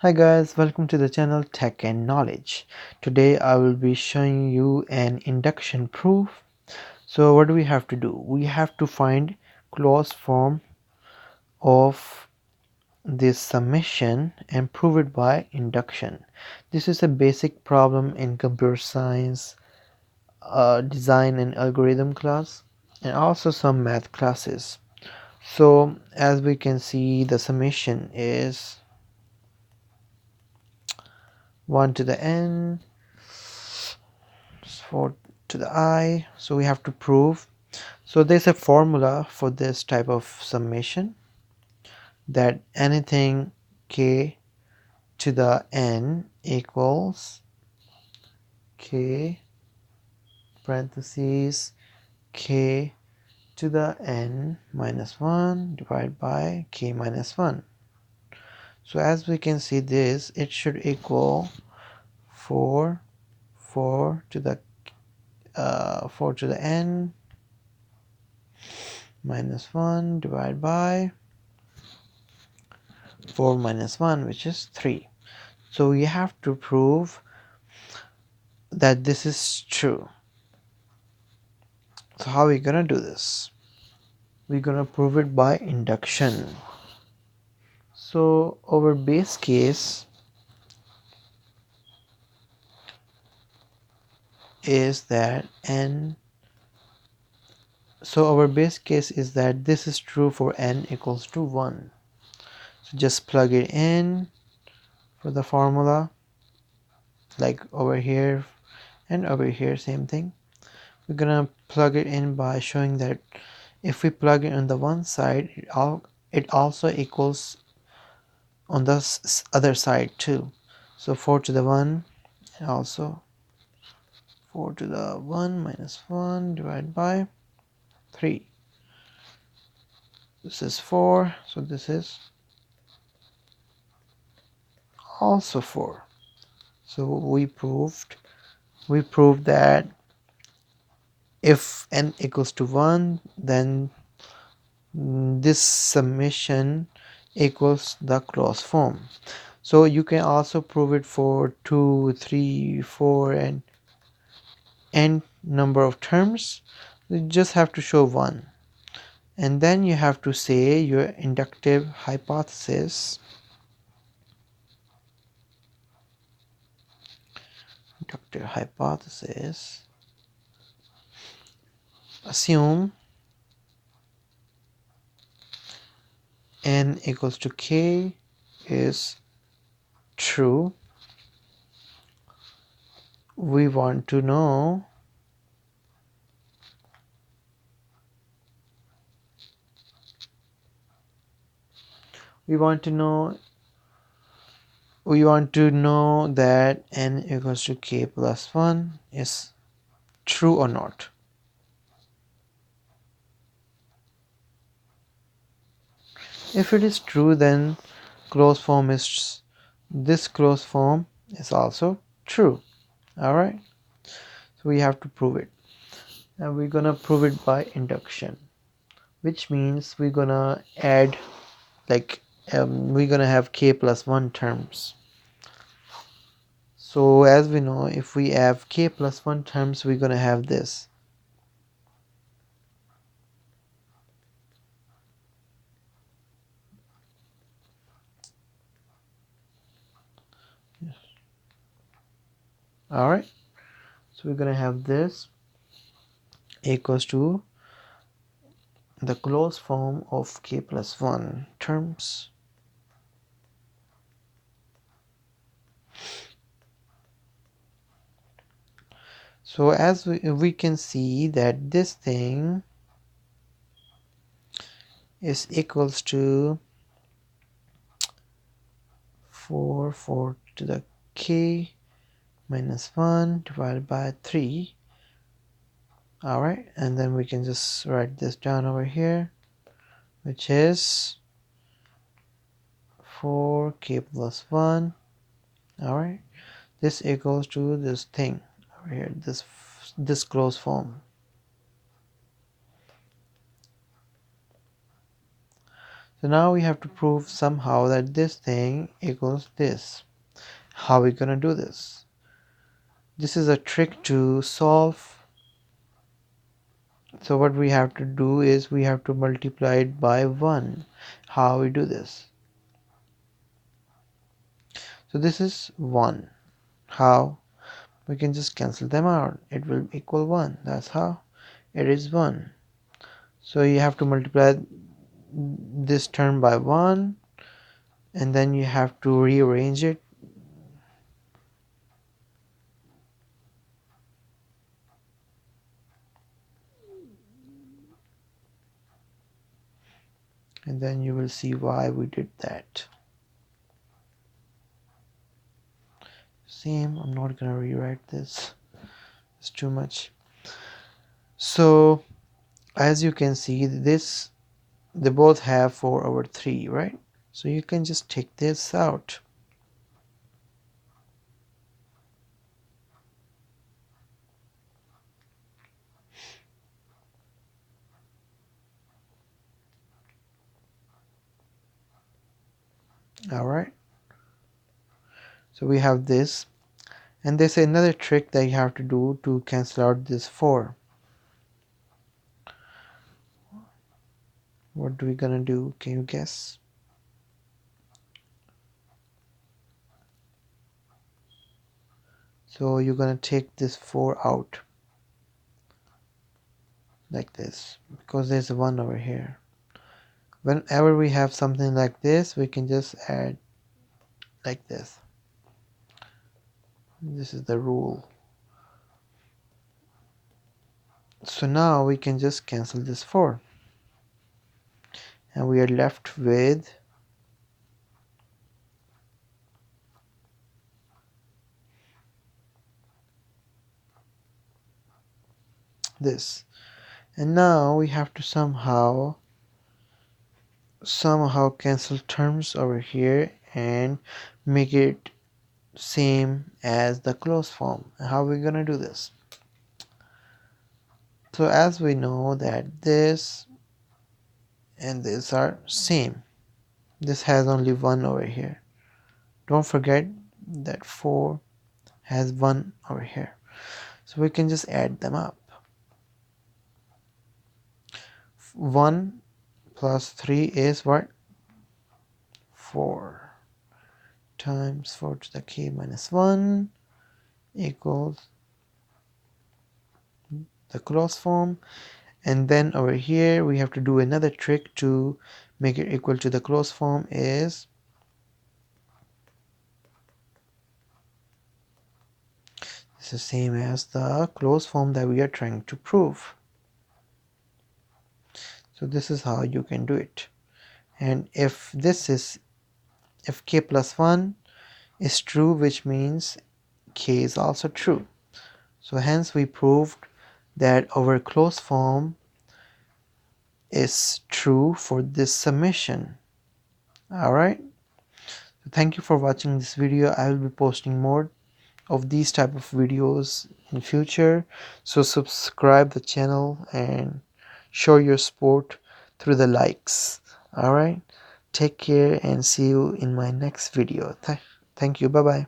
Hi guys, welcome to the channel Tech and Knowledge. Today I will be showing you an induction proof. So what do we have to do? We have to find closed form of this summation and prove it by induction. This is a basic problem in computer science, design and algorithm class, and also some math classes. So as we can see, the summation is 1 to the n 4 to the I. So we have to prove. So there's a formula for this type of summation, that anything k to the n equals k parentheses k to the n minus 1 divided by k minus 1. So as we can see, this it should equal 4 4 to the 4 to the n minus 1 divided by 4 minus 1, which is 3. So we have to prove that this is true. So how are we gonna do this? We're gonna prove it by induction. So our base case is that n so our base case is that this is true for n equals to 1. So just plug it in for the formula, like over here and over here, same thing. We're gonna plug it in by showing that if we plug it on the one side, it also equals on the other side too. So 4 to the 1 and also 4 to the 1 minus 1 divided by 3. This is 4, so this is also 4. So we proved that if n equals to 1, then this summation equals the closed form. So you can also prove it for 2, 3, 4 and n number of terms. You just have to show 1, and then you have to say your inductive hypothesis. Inductive hypothesis assume n equals to k is true. We want to know we want to know that n equals to k plus 1 is true or not. If it is true, then this closed form is also true. Alright, so we have to prove it, and we're gonna prove it by induction, which means we're gonna add, like, we're gonna have k plus 1 terms. So as we know, if we have k plus 1 terms, we're gonna have this. Alright, so we're gonna have this equals to the closed form of k plus 1 terms. So as we can see that this thing is equals to 4 to the k minus 1 divided by 3. Alright, and then we can just write this down over here, which is 4k plus 1. Alright, this equals to this thing over here, this closed form. So now we have to prove somehow that this thing equals this. How are we gonna do this? This is a trick to solve. So what we have to do is we have to multiply it by 1. How we do this? So this is 1. How? We can just cancel them out. It will equal 1. That's how. It is 1. So you have to multiply this term by 1, and then you have to rearrange it. And then you will see why we did that. Same, I'm not gonna rewrite this. It's too much. So as you can see, this they both have 4/3, right? So you can just take this out. Alright, so we have this, and there's another trick that you have to do to cancel out this 4. What are we gonna do? Can you guess? So you're gonna take this 4 out like this, because there's a 1 over here. Whenever we have something like this, we can just add like this. This is the rule. So now we can just cancel this 4, and we are left with this. And now we have to somehow cancel terms over here and make it same as the closed form. How are we gonna do this? So as we know that this and this are same, this has only 1 over here. Don't forget that 4 has 1 over here, so we can just add them up. 1 plus 3 is what? 4 times 4 to the k minus 1 equals the closed form. And then over here we have to do another trick to make it equal to the closed form. Is this is same as the closed form that we are trying to prove. So this is how you can do it. And if k plus 1 is true, which means k is also true. So hence we proved that our closed form is true for this summation. Alright, so thank you for watching this video. I will be posting more of these type of videos in future, so subscribe the channel and show your support through the likes. Alright, take care and see you in my next video. Thank you. Bye bye.